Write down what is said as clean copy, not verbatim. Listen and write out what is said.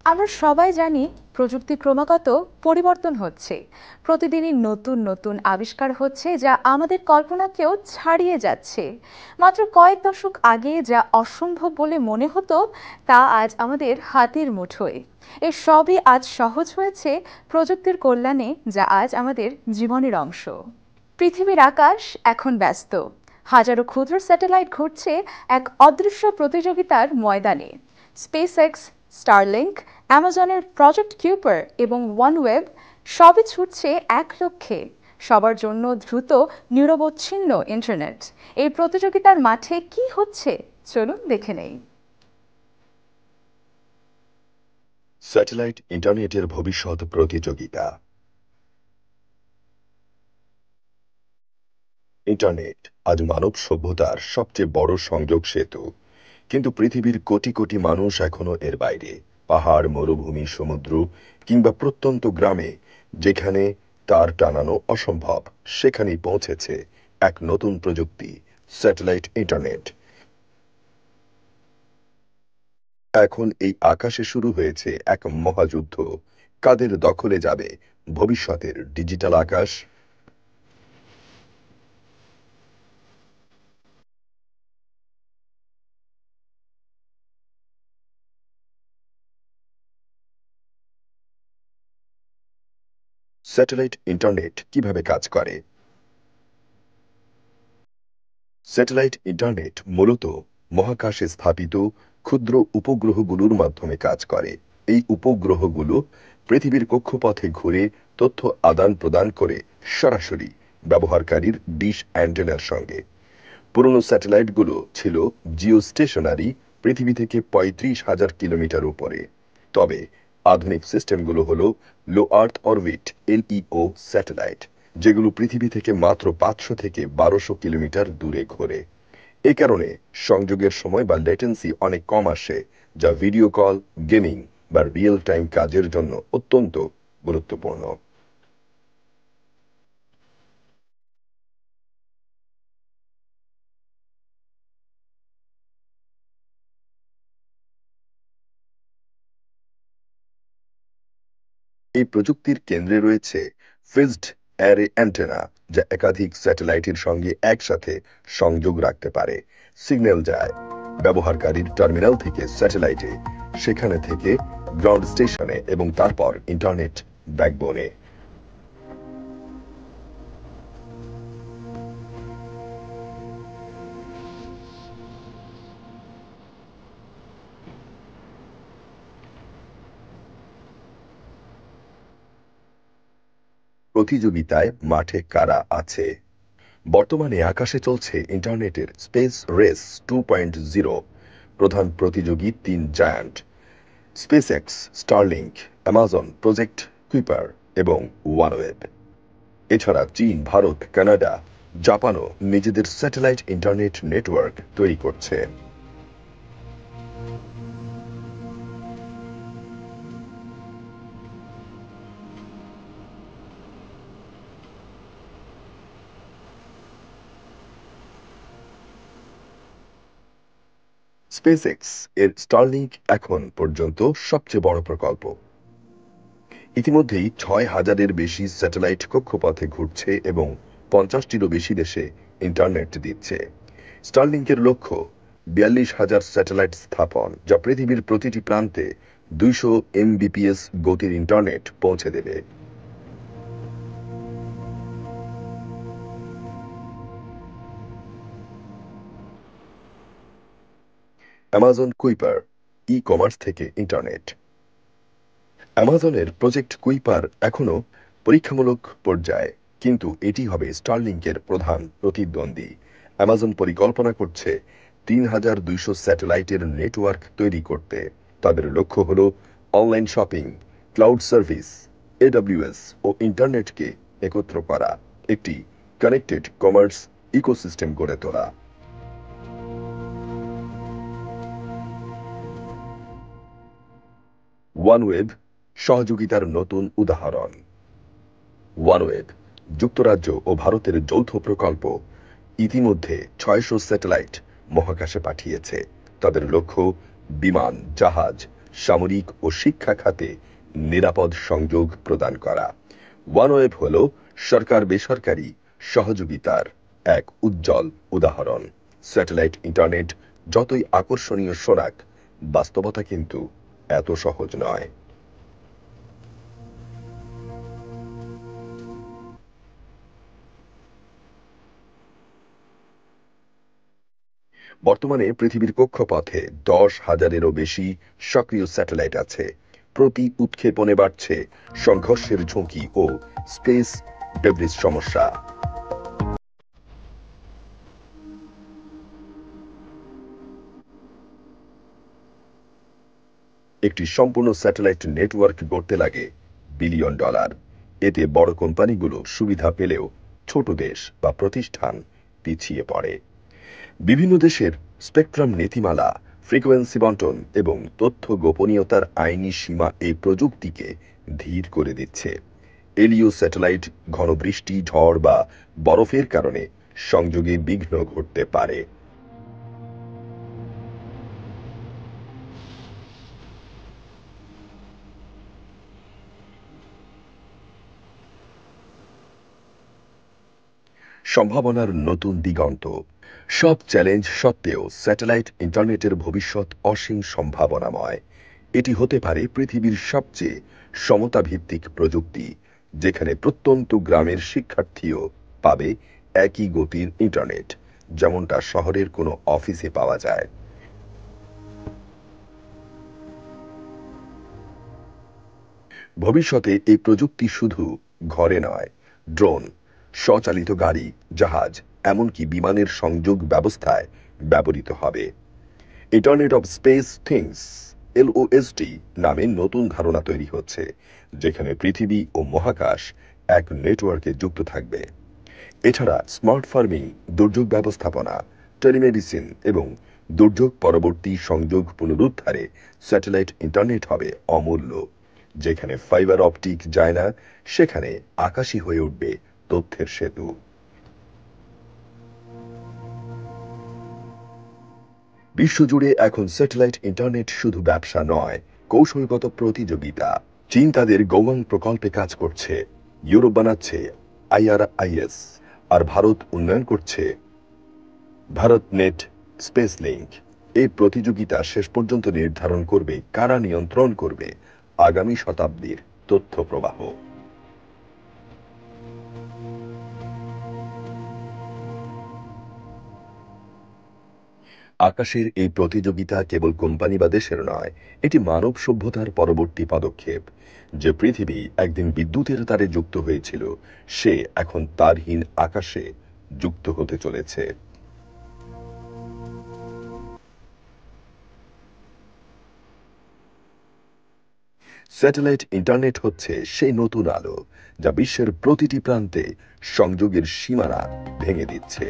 আমরা সবাই জানি প্রযুক্তি ক্রমাগত পরিবর্তন হচ্ছে। প্রতিদিনই নতুন নতুন আবিষ্কার হচ্ছে যা আমাদের কল্পনাকেও ছাড়িয়ে যাচ্ছে। মাত্র কয়েক দশক আগে যা অসম্ভব বলে মনে হতো তা আজ আমাদের হাতের মুঠোয়। এর সবই আজ সহজ হয়েছে প্রযুক্তির কল্যাণে, যা আজ আমাদের জীবনের অংশ। পৃথিবীর আকাশ এখন ব্যস্ত। হাজারো ক্ষুদ্র স্যাটেলাইট ঘুরছে এক অদৃশ্য প্রতিযোগিতার ময়দানে। স্পেসএক্স, স্টারলিংক, অ্যামাজনের প্রজেক্ট কিউপার এবং ওয়ানওয়েব সবই ছুটছে এক লক্ষ্যে, সবার জন্য দ্রুত নিরবচ্ছিন্ন ইন্টারনেট। এই প্রতিযোগিতার মাঠে কি হচ্ছে চলুন দেখে নেই। স্যাটেলাইট ইন্টারনেটের ভবিষ্যৎ প্রতিযোগিতা। ইন্টারনেট আজ মানব সভ্যতার সবচেয়ে বড় সংযোগ সেতু, কিন্তু পৃথিবীর কোটি কোটি মানুষ এখনো এর বাইরে। পাহাড়, মরুভূমি, সমুদ্র কিংবা প্রত্যন্ত গ্রামে যেখানে তার টানানো অসম্ভব, সেখানেই পৌঁছেছে এক নতুন প্রযুক্তি, স্যাটেলাইট ইন্টারনেট। এখন এই আকাশে শুরু হয়েছে এক মহাযুদ্ধ। কাদের দখলে যাবে ভবিষ্যতের ডিজিটাল আকাশ? স্যাটেলাইট ইন্টারনেট কিভাবে কাজ করে? স্যাটেলাইট ইন্টারনেট মূলত মহাকাশে স্থাপিত ক্ষুদ্র উপগ্রহগুলোর মাধ্যমে কাজ করে। এই উপগ্রহগুলো পৃথিবীর কক্ষপথে ঘুরে তথ্য আদান প্রদান করে সরাসরি ব্যবহারকারীর ডিশ অ্যান্টেনার সঙ্গে। পুরনো স্যাটেলাইটগুলো ছিল জিওস্টেশনারি, পৃথিবী থেকে ৩৫,০০০ কিলোমিটার উপরে। তবে আধুনিক সিস্টেমগুলো হলো লো আর্থ অরবিট এলইও স্যাটেলাইট, যেগুলো পৃথিবী থেকে মাত্র ৫০০ থেকে ১২০০ কিলোমিটার দূরে ঘোরে। এ কারণে সংযোগের সময় বা লেটেন্সি অনেক কম আসে, যা ভিডিও কল, গেমিং বা রিয়েল টাইম কাজের জন্য অত্যন্ত গুরুত্বপূর্ণ। এই প্রযুক্তির কেন্দ্রে রয়েছে ফিক্সড অ্যারে অ্যান্টেনা, যা একাধিক স্যাটেলাইটের সঙ্গে একসাথে সংযোগ রাখতে পারে। সিগন্যাল যায় ব্যবহারকারীর টার্মিনাল থেকে স্যাটেলাইটে, সেখানে থেকে গ্রাউন্ড স্টেশনে এবং তারপর ইন্টারনেট ব্যাকবোনে। প্রতিযোগিতায় মাঠে কারা আছে? বর্তমানে আকাশে চলছে ইন্টারনেটের স্পেস রেস 2.0। প্রধান প্রতিযোগী তিন giant: SpaceX, Starlink, Amazon project Kuiper এবং ওয়ানওয়েব। এছাড়া চীন, ভারত, কানাডা, জাপানও নিজেদের স্যাটেলাইট ইন্টারনেট নেটওয়ার্ক তৈরি করছে। স্পেসএক্স এর স্টারলিংক এখন পর্যন্ত সবচেয়ে বড় প্রকল্প। ইতিমধ্যেই ৬,০০০-এর বেশি স্যাটেলাইট কক্ষপথে ঘুরছে এবং ৫০টিরও বেশি দেশে ইন্টারনেট দিচ্ছে। স্টারলিংকের লক্ষ্য ৪২,০০০ স্যাটেলাইট স্থাপন, যা পৃথিবীর প্রতিটি প্রান্তে ২০০ এমবিপিএস গতির ইন্টারনেট পৌঁছে দেবে। অ্যামাজন কুইপার, ই কমার্স থেকে ইন্টারনেট। অ্যামাজনের প্রজেক্ট কুইপার এখনও পরীক্ষামূলক পর্যায়ে, কিন্তু এটি হবে স্টারলিংকের প্রধান প্রতিদ্বন্দ্বী। অ্যামাজন পরিকল্পনা করছে ৩,২০০ স্যাটেলাইটের নেটওয়ার্ক তৈরি করতে। তাদের লক্ষ্য হল online shopping, cloud service, AWS ও ইন্টারনেটকে একত্র করা, একটি কানেক্টেড কমার্স ইকোসিস্টেম গড়ে তোলা। ওয়ানওয়েব সহযোগিতার নতুন উদাহরণ। ওয়ানওয়েব যুক্তরাজ্য ও ভারতের যৌথ প্রকল্প, ইতিমধ্যে ৬০০ স্যাটেলাইট মহাকাশে পাঠিয়েছে। তাদের লক্ষ্য বিমান, জাহাজ, সামরিক ও শিক্ষা খাতে নিরাপদ সংযোগ প্রদান করা। ওয়ানওয়েব হল সরকার বেসরকারি সহযোগিতার এক উজ্জ্বল উদাহরণ। স্যাটেলাইট ইন্টারনেট যতই আকর্ষণীয় শোনাক, বাস্তবতা কিন্তু এত সহজ নয়। বর্তমানে পৃথিবীর কক্ষপথে 10,000-এরও বেশি সক্রিয় স্যাটেলাইট আছে। প্রতি উৎক্ষেপণে বাড়ছে সংঘর্ষের ঝুঁকি ও স্পেস ডেব্রিস সমস্যা। একটি সম্পূর্ণ স্যাটেলাইট নেটওয়ার্ক গড়তে লাগে বিলিয়ন ডলার। এতে বড় কোম্পানিগুলো সুবিধা পেলেও ছোট দেশ বা প্রতিষ্ঠান পিছিয়ে পড়ে। বিভিন্ন দেশের স্পেকট্রাম নীতিমালা, ফ্রিকোয়েন্সি বণ্টন এবং তথ্য গোপনীয়তার আইনি সীমা এই প্রযুক্তিকে ধীর করে দিচ্ছে। এলিও স্যাটেলাইট ঘন বৃষ্টি, ঝড় বা বরফের কারণে সংযোগে বিঘ্ন ঘটতে পারে। সম্ভাবনার নতুন দিগন্ত। সব চ্যালেঞ্জ সত্ত্বেও স্যাটেলাইট ইন্টারনেটের ভবিষ্যৎ অসীম সম্ভাবনাময়। এটি হতে পারে পৃথিবীর সবচেয়ে সমতাভিত্তিক প্রযুক্তি, যেখানে প্রত্যন্ত গ্রামের শিক্ষার্থীও পাবে একই গতির ইন্টারনেট, যেমনটা শহরের কোনো অফিসে পাওয়া যায়। ভবিষ্যতে এই প্রযুক্তি শুধু ঘরে নয়, ড্রোন, স্বচালিত গাড়ি, জাহাজ, এমনকি বিমানের সংযোগ ব্যবস্থায় ব্যবহৃত হবে। ইন্টারনেট অব স্পেস থিংস এলওএসটি নামে নতুন ধারণা তৈরি হচ্ছে, যেখানে পৃথিবী ও মহাকাশ এক নেটওয়ার্কে যুক্ত থাকবে। এছাড়া স্মার্ট ফার্মিং, দুর্যোগ ব্যবস্থাপনা, টেলিমেডিসিন এবং দুর্যোগ পরবর্তী সংযোগ পুনরুদ্ধারে স্যাটেলাইট ইন্টারনেট হবে অমূল্য। যেখানে ফাইবার অপটিক যায় না, সেখানে আকাশই হয়ে উঠবে তথ্যের সেতু। বিশ্বজুড়ে এখন স্যাটেলাইট ইন্টারনেট শুধু ব্যবসা নয়, কৌশলগত প্রতিযোগিতা। চীন তাদের গৌয়াং প্রকল্পে কাজ করছে, ইউরোপ বানাচ্ছে IRIS, আর ভারত উন্নয়ন করছে ভারত নেট স্পেস লিংক। এই প্রতিযোগিতা শেষ পর্যন্ত নির্ধারণ করবে কারা নিয়ন্ত্রণ করবে আগামী শতাব্দীর তথ্য প্রবাহ। আকাশের এই প্রতিযোগিতা কেবল কোম্পানি বা দেশের নয়, এটি মানব সভ্যতার পরবর্তী পদক্ষেপ। যে পৃথিবী একদিন বিদ্যুতের তারে যুক্ত হয়েছিল, সে এখন তারহীন আকাশে যুক্ত হতে চলেছে। স্যাটেলাইট ইন্টারনেট হচ্ছে সেই নতুন আলো, যা বিশ্বের প্রতিটি প্রান্তে সংযোগের সীমানা ভেঙে দিচ্ছে।